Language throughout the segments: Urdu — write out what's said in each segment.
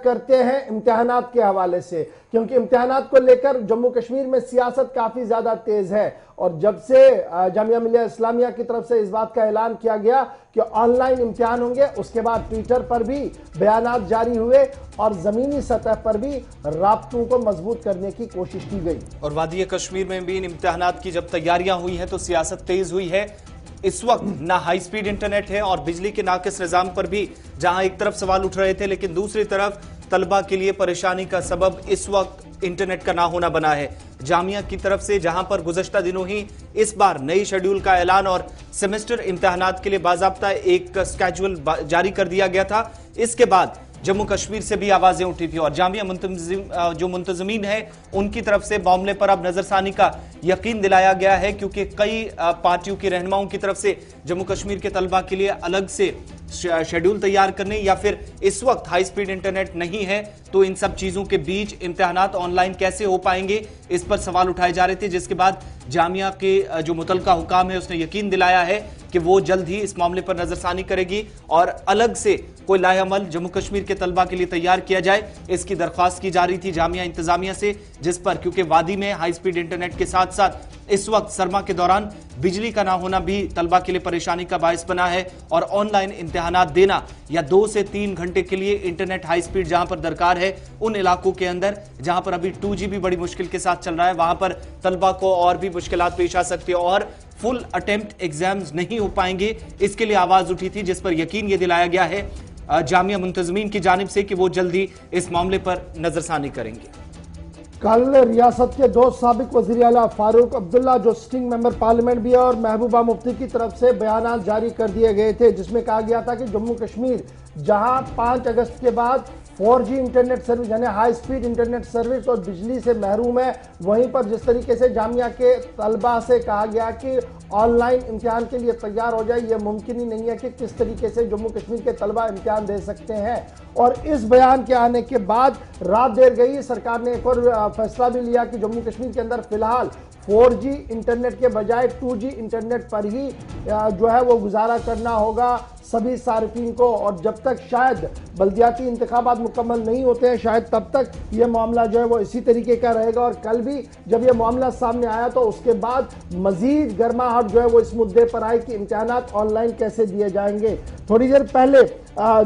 کرتے ہیں امتحانات کے حوالے سے، کیونکہ امتحانات کو لے کر جموں کشمیر میں سیاست کافی زیادہ تیز ہے، اور جب سے جامعہ ملیہ اسلامیہ کی طرف سے اس بات کا اعلان کیا گیا کہ آن لائن امتحان ہوں گے، اس کے بعد ٹویٹر پر بھی بیانات جاری ہوئے اور زمینی سطح پر بھی رابطوں کو مضبوط کرنے کی کوشش کی گئی۔ اور وادی کشمیر میں بھی ان امتحانات کی جب تیاریاں ہوئی ہیں تو سیاست تیز ہوئی ہے۔ اس وقت نہ ہائی سپیڈ انٹرنیٹ ہے اور بجلی کے ناقص نظام پر بھی جہاں ایک طرف سوال اٹھ رہے تھے، لیکن دوسری طرف طلبہ کے لیے پریشانی کا سبب اس وقت انٹرنیٹ کا نہ ہونا بنا ہے۔ جامعہ کی طرف سے جہاں پر گزشتہ دنوں ہی اس بار نئی شیڈول کا اعلان اور سیمسٹر امتحانات کے لیے باضابطہ ایک سکیجول جاری کر دیا گیا تھا، اس کے بعد جموں کشمیر سے بھی آوازیں اٹھی تھی اور جامعہ جو منتظمین ہیں ان کی طرف سے معاملے پر اب نظر ثانی کا یقین دلایا گیا ہے، کیونکہ کئی پارٹیوں کی رہنماؤں کی طرف سے جموں کشمیر کے طلبہ کے لیے الگ سے شیڈول تیار کرنے یا پھر اس وقت ہائی سپیڈ انٹرنیٹ نہیں ہے تو ان سب چیزوں کے بیچ امتحانات آن لائن کیسے ہو پائیں گے، اس پر سوال اٹھائے جا رہے تھے، جس کے بعد جامعہ کے جو متعلقہ حکام ہے اس نے یقین دلایا ہے کہ وہ جلد ہی اس معاملے پر نظر ثانی کرے گی اور الگ سے کوئی لائحہ عمل جموں کشمیر کے طلبہ کے لیے تیار کیا جائے۔ اس کی درخواست کی جا رہی تھی جامعہ انتظامیہ سے، جس پر کیونکہ وادی میں ہائی سپیڈ انٹرنیٹ کے ساتھ ساتھ اس وقت سرما کے دوران بجلی کا نہ ہونا بھی طلبہ کے لیے پریشانی کا باعث بنا ہے، اور آن لائن امتحانات دینا یا 2 سے 3 گھنٹے کے لیے انٹرنیٹ ہائی سپیڈ جہاں پر درکار ہے ان علاقوں کے اندر جہاں پر ابھی 2G بھی بڑی مشکل کے ساتھ چل رہا ہے، وہاں پر طلبہ کو اور بھی مشکلات پیش آ سکتی ہے اور فل اٹیمپٹ ایگزامز نہیں ہو پائیں گے۔ اس کے لیے آواز اٹھی تھی، جس پر یقین یہ دلایا گیا ہے جامعہ منتظمین کی جانب سے کہ وہ جلدی اس معاملے پر نظر ثانی کریں گے۔ کل ریاست کے 2 سابق وزیر اعلیٰ فاروق عبداللہ جو سٹنگ ممبر پارلیمنٹ بھی ہے اور محبوبہ مفتی کی طرف سے بیانات جاری کر دیے گئے تھے، جس میں کہا گیا تھا کہ جموں کشمیر جہاں 5 اگست کے بعد 4G انٹرنیٹ سروس یعنی ہائی سپیڈ انٹرنیٹ سروس اور بجلی سے محروم ہے، وہیں پر جس طریقے سے جامعہ کے طلبہ سے کہا گیا کہ آن لائن امتحان کے لیے تیار ہو جائے، یہ ممکن ہی نہیں ہے کہ کس طریقے سے جموں کشمیر کے طلبہ امتحان دے سکتے ہیں۔ اور اس بیان کے آنے کے بعد رات دیر گئی، سرکار نے ایک اور فیصلہ بھی لیا کہ جموں کشمیر کے اندر فی الحال 4G انٹرنیٹ کے بجائے 2G انٹرنیٹ پر ہی جو ہے وہ گزارا کرنا ہوگا سبھی صارفین کو، اور جب تک شاید بلدیاتی انتخابات مکمل نہیں ہوتے ہیں شاید تب تک یہ معاملہ جو ہے وہ اسی طریقے کا رہے گا۔ اور کل بھی جب یہ معاملہ سامنے آیا تو اس کے بعد مزید گرماہٹ جو ہے وہ اس مدعے پر آئی کہ امتحانات آن لائن کیسے دیے جائیں گے۔ تھوڑی دیر پہلے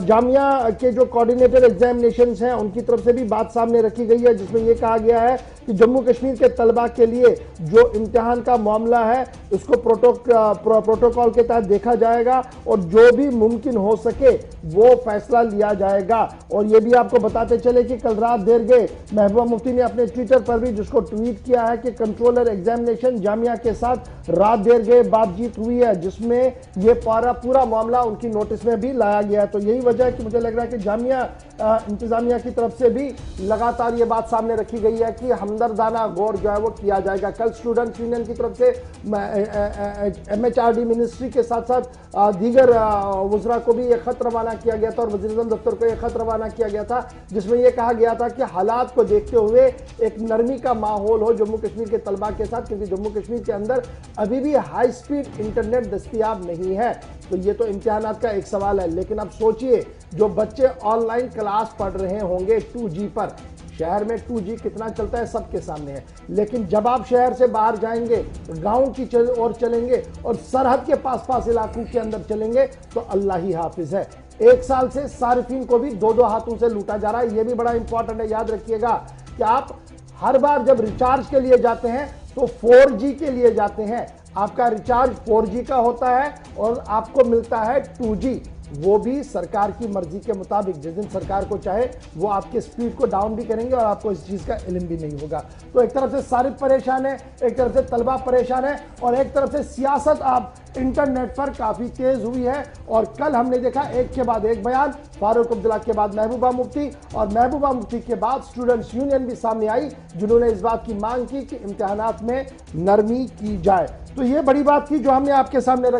جامعہ کے جو کوارڈینیٹر ایگزامینیشنز ہیں ان کی طرف سے بھی بات سامنے رکھی گئی ہے، جس میں یہ کہا گیا ہے کہ جموں کشمیر کے طلبہ کے لیے جو امتحان کا معاملہ ہے اس کو پروٹوکول کے تحت دیکھا جائے گا اور جو بھی ممکن ہو سکے وہ فیصلہ لیا جائے گا۔ اور یہ بھی آپ کو بتاتے چلے کہ کل رات دیر گئے محبوبہ مفتی نے اپنے ٹویٹر پر بھی جس کو ٹویٹ کیا ہے کہ کنٹرولر ایگزامینیشن جامعہ کے ساتھ رات دیر گئے بات چیت ہوئی ہے، جس میں یہ پورا معاملہ ان کی نوٹس میں بھی لایا گیا ہے۔ تو یہی وجہ ہے کہ مجھے لگ رہا ہے کہ جامعہ انتظامیہ کی طرف سے بھی لگاتار یہ بات سامنے رکھی گئی ہے کہ ہمدردانہ غور جو ہے وہ کیا جائے گا۔ کل اسٹوڈنٹ یونین کی طرف سے MHRD منسٹری کے ساتھ ساتھ دیگر وزراء کو بھی یہ خط روانہ کیا گیا تھا اور وزیر اعظم دفتر کو یہ خط روانہ کیا گیا تھا، جس میں یہ کہا گیا تھا کہ حالات کو دیکھتے ہوئے ایک نرمی کا ماحول ہو جموں کشمیر کے طلبہ کے ساتھ، کیونکہ جموں کشمیر کے اندر ابھی بھی ہائی سپیڈ انٹرنیٹ دستیاب نہیں ہے۔ تو یہ تو امتحانات کا ایک سوال ہے، لیکن اب سوچئے جو بچے آن لائن کلاس پڑھ رہے ہوں گے 2G پر، شہر میں 2G کتنا چلتا ہے سب کے سامنے ہے، لیکن جب آپ شہر سے باہر جائیں گے، گاؤں کی اور چلیں گے اور سرحد کے پاس علاقوں کے اندر چلیں گے تو اللہ ہی حافظ ہے۔ 1 سال سے صارفین کو بھی 2 ہاتھوں سے لوٹا جا رہا ہے۔ یہ بھی بڑا امپورٹنٹ ہے، یاد رکھیے گا کہ آپ ہر بار جب ریچارج کے لیے جاتے ہیں تو 4G کے لیے جاتے ہیں، آپ کا ریچارج 4G کا ہوتا ہے اور آپ کو ملتا ہے 2G، وہ بھی سرکار کی مرضی کے مطابق، جس دن سرکار کو چاہے وہ آپ کے سپیڈ کو ڈاؤن بھی کریں گے اور آپ کو اس چیز کا علم بھی نہیں ہوگا۔ تو ایک طرف سے صارف پریشان ہے، ایک طرف سے طلبہ پریشان ہے اور ایک طرف سے سیاست آپ انٹرنیٹ پر کافی تیز ہوئی ہے۔ اور کل ہم نے دیکھا ایک کے بعد ایک بیان، فاروق عبداللہ کے بعد محبوبہ مفتی اور محبوبہ مفتی کے بعد اسٹوڈنٹس یونین بھی سامنے آئی، جنہوں نے اس بات کی مانگ کی کہ امتحانات میں نرمی کی جائے۔ تو یہ بڑی بات تھی جو ہم نے آپ کے سامنے رکھی۔